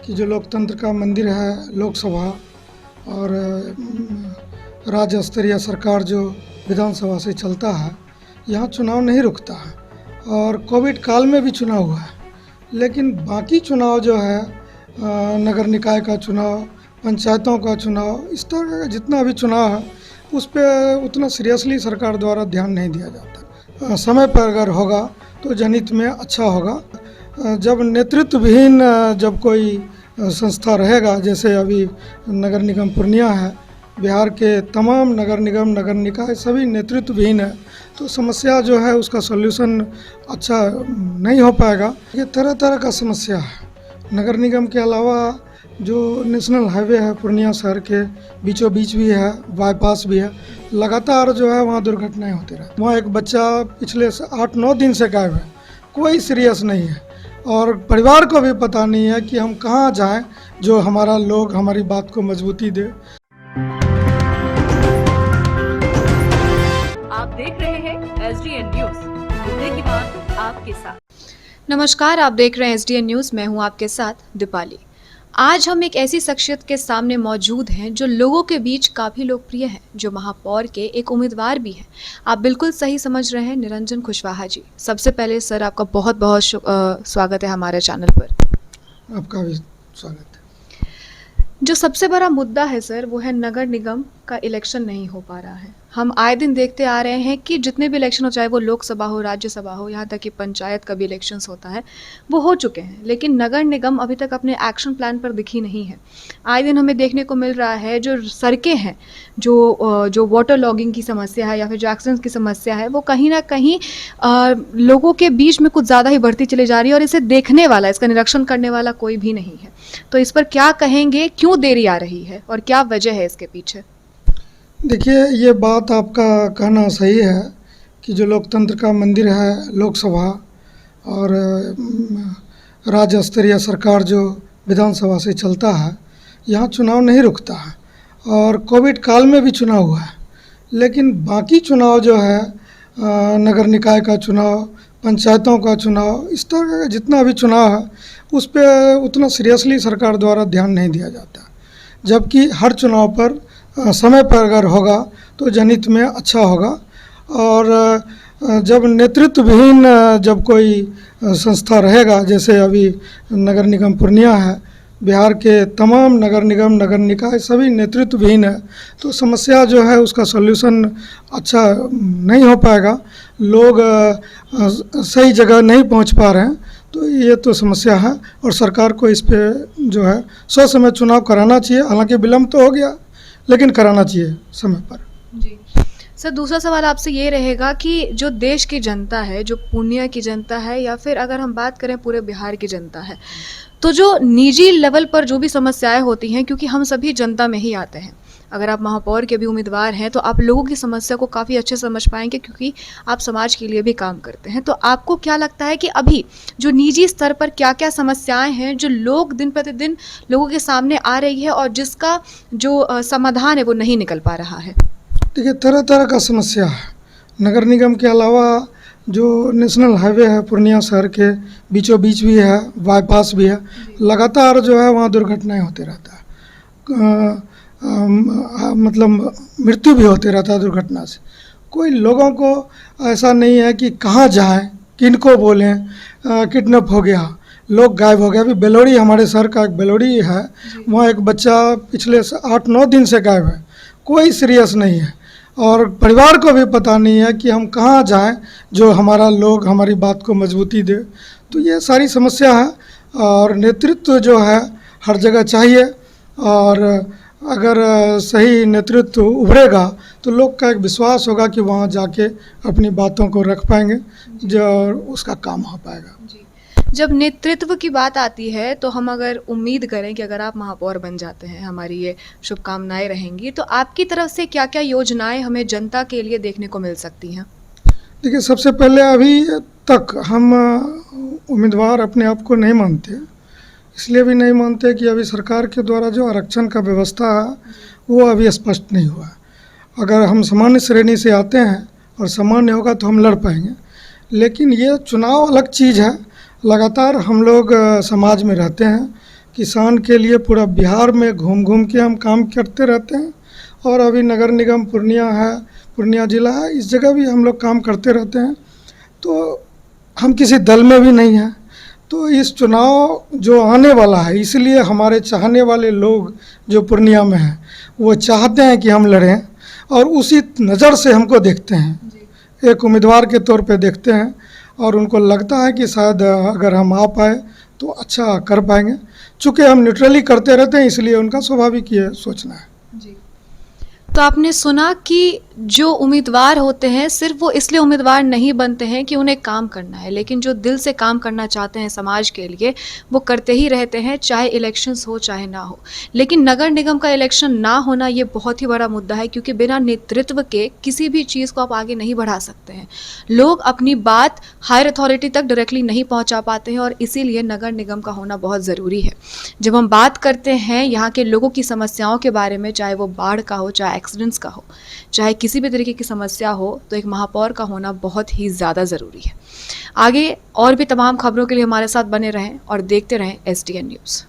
कि जो लोकतंत्र का मंदिर है लोकसभा और राज्य स्तरीय सरकार जो विधानसभा से चलता है, यहाँ चुनाव नहीं रुकता है और कोविड काल में भी चुनाव हुआ है। लेकिन बाकी चुनाव जो है नगर निकाय का चुनाव, पंचायतों का चुनाव, इस तरह का जितना भी चुनाव है उस पर उतना सीरियसली सरकार द्वारा ध्यान नहीं दिया जाता। समय पर अगर होगा तो जनहित में अच्छा होगा। जब नेतृत्व विहीन जब कोई संस्था रहेगा, जैसे अभी नगर निगम पूर्णिया है, बिहार के तमाम नगर निगम नगर निकाय सभी नेतृत्व विहीन है, तो समस्या जो है उसका सॉल्यूशन अच्छा नहीं हो पाएगा। ये तरह तरह का समस्या है। नगर निगम के अलावा जो नेशनल हाईवे है पूर्णिया शहर के बीचों बीच भी है, बाईपास भी है, लगातार जो है वहाँ दुर्घटनाएं होती रहती। वहाँ एक बच्चा पिछले 8-9 दिन से गायब है, कोई सीरियस नहीं है और परिवार को भी पता नहीं है कि हम कहाँ जाएं जो हमारा लोग हमारी बात को मजबूती दे। आप देख रहे हैं SDN न्यूज, मुद्दे की बात आपके साथ। नमस्कार, आप देख रहे हैं SDN न्यूज। मैं हूं आपके साथ दीपाली। आज हम एक ऐसी शख्सियत के सामने मौजूद हैं जो लोगों के बीच काफ़ी लोकप्रिय हैं, जो महापौर के एक उम्मीदवार भी हैं। आप बिल्कुल सही समझ रहे हैं, निरंजन कुशवाहा जी। सबसे पहले सर आपका बहुत बहुत स्वागत है हमारे चैनल पर। आपका भी स्वागत है। जो सबसे बड़ा मुद्दा है सर, वो है नगर निगम का इलेक्शन नहीं हो पा रहा है। हम आए दिन देखते आ रहे हैं कि जितने भी इलेक्शन हो, चाहे वो लोकसभा हो, राज्यसभा हो, यहाँ तक कि पंचायत का भी इलेक्शंस होता है, वो हो चुके हैं, लेकिन नगर निगम अभी तक अपने एक्शन प्लान पर दिखी नहीं है। आए दिन हमें देखने को मिल रहा है जो सड़कें हैं, जो वाटर लॉगिंग की समस्या है या फिर जो एक्सीडेंट्स की समस्या है, वो कहीं ना कहीं लोगों के बीच में कुछ ज़्यादा ही बढ़ती चली जा रही है और इसे देखने वाला, इसका निरीक्षण करने वाला कोई भी नहीं है। तो इस पर क्या कहेंगे, क्यों देरी आ रही है और क्या वजह है इसके पीछे? देखिए, ये बात आपका कहना सही है कि जो लोकतंत्र का मंदिर है लोकसभा और राज्य स्तरीय सरकार जो विधानसभा से चलता है, यहाँ चुनाव नहीं रुकता है और कोविड काल में भी चुनाव हुआ है। लेकिन बाकी चुनाव जो है नगर निकाय का चुनाव, पंचायतों का चुनाव, इस तरह का जितना भी चुनाव है उस पर उतना सीरियसली सरकार द्वारा ध्यान नहीं दिया जाता। जबकि हर चुनाव पर समय पर अगर होगा तो जनहित में अच्छा होगा। और जब नेतृत्व विहीन जब कोई संस्था रहेगा, जैसे अभी नगर निगम पूर्णिया है, बिहार के तमाम नगर निगम नगर निकाय सभी नेतृत्व विहीन है, तो समस्या जो है उसका सॉल्यूशन अच्छा नहीं हो पाएगा। लोग सही जगह नहीं पहुंच पा रहे हैं, तो ये तो समस्या है और सरकार को इस पे जो है समय चुनाव कराना चाहिए। हालांकि विलम्ब तो हो गया, लेकिन कराना चाहिए समय पर। जी सर, दूसरा सवाल आपसे ये रहेगा कि जो देश की जनता है, जो पूर्णिया की जनता है, या फिर अगर हम बात करें पूरे बिहार की जनता है, तो जो निजी लेवल पर जो भी समस्याएं होती हैं, क्योंकि हम सभी जनता में ही आते हैं, अगर आप महापौर के भी उम्मीदवार हैं तो आप लोगों की समस्या को काफ़ी अच्छे समझ पाएंगे, क्योंकि आप समाज के लिए भी काम करते हैं। तो आपको क्या लगता है कि अभी जो निजी स्तर पर क्या क्या समस्याएं हैं जो लोग दिन प्रतिदिन लोगों के सामने आ रही है और जिसका जो समाधान है वो नहीं निकल पा रहा है? देखिए, तरह तरह का समस्या है। नगर निगम के अलावा जो नेशनल हाईवे है पूर्णिया शहर के बीचों बीच भी है, बाईपास भी है, लगातार जो है वहाँ दुर्घटनाएं होते रहता है। मतलब मृत्यु भी होते रहता है दुर्घटना से। कोई लोगों को ऐसा नहीं है कि कहाँ जाएं, किनको बोलें, किडनैप हो गया, लोग गायब हो गए। अभी बेलोड़ी, हमारे शहर का एक बेलोड़ी है, वहाँ एक बच्चा पिछले 8-9 दिन से गायब है, कोई सीरियस नहीं है और परिवार को भी पता नहीं है कि हम कहाँ जाएं जो हमारा लोग हमारी बात को मजबूती दे। तो ये सारी समस्या है और नेतृत्व जो है हर जगह चाहिए और अगर सही नेतृत्व उभरेगा तो लोग का एक विश्वास होगा कि वहाँ जाके अपनी बातों को रख पाएंगे, जो उसका काम हो पाएगा। जब नेतृत्व की बात आती है तो हम अगर उम्मीद करें कि अगर आप महापौर बन जाते हैं, हमारी ये शुभकामनाएं रहेंगी, तो आपकी तरफ से क्या क्या योजनाएं हमें जनता के लिए देखने को मिल सकती हैं? देखिए, सबसे पहले अभी तक हम उम्मीदवार अपने आप को नहीं मानते, इसलिए भी नहीं मानते कि अभी सरकार के द्वारा जो आरक्षण का व्यवस्था है वो अभी स्पष्ट नहीं हुआ है। अगर हम सामान्य श्रेणी से आते हैं और सामान्य होगा तो हम लड़ पाएंगे, लेकिन ये चुनाव अलग चीज़ है। लगातार हम लोग समाज में रहते हैं, किसान के लिए पूरा बिहार में घूम घूम के हम काम करते रहते हैं। और अभी नगर निगम पूर्णिया है, पूर्णिया ज़िला है, इस जगह भी हम लोग काम करते रहते हैं। तो हम किसी दल में भी नहीं हैं। तो इस चुनाव जो आने वाला है, इसलिए हमारे चाहने वाले लोग जो पूर्णिया में हैं वो चाहते हैं कि हम लड़ें, और उसी नज़र से हमको देखते हैं, एक उम्मीदवार के तौर पे देखते हैं। और उनको लगता है कि शायद अगर हम आ पाए तो अच्छा कर पाएंगे। चूँकि हम न्यूट्रली करते रहते हैं, इसलिए उनका स्वाभाविक ये सोचना है। जी। तो आपने सुना कि जो उम्मीदवार होते हैं सिर्फ वो इसलिए उम्मीदवार नहीं बनते हैं कि उन्हें काम करना है, लेकिन जो दिल से काम करना चाहते हैं समाज के लिए वो करते ही रहते हैं, चाहे इलेक्शंस हो चाहे ना हो। लेकिन नगर निगम का इलेक्शन ना होना ये बहुत ही बड़ा मुद्दा है, क्योंकि बिना नेतृत्व के किसी भी चीज़ को आप आगे नहीं बढ़ा सकते हैं। लोग अपनी बात हायर अथॉरिटी तक डायरेक्टली नहीं पहुँचा पाते हैं, और इसीलिए नगर निगम का होना बहुत ज़रूरी है। जब हम बात करते हैं यहाँ के लोगों की समस्याओं के बारे में, चाहे वो बाढ़ का हो, चाहे एक्सीडेंट्स का हो, चाहे किसी भी तरीके की समस्या हो, तो एक महापौर का होना बहुत ही ज़्यादा ज़रूरी है। आगे और भी तमाम खबरों के लिए हमारे साथ बने रहें और देखते रहें SDN न्यूज़।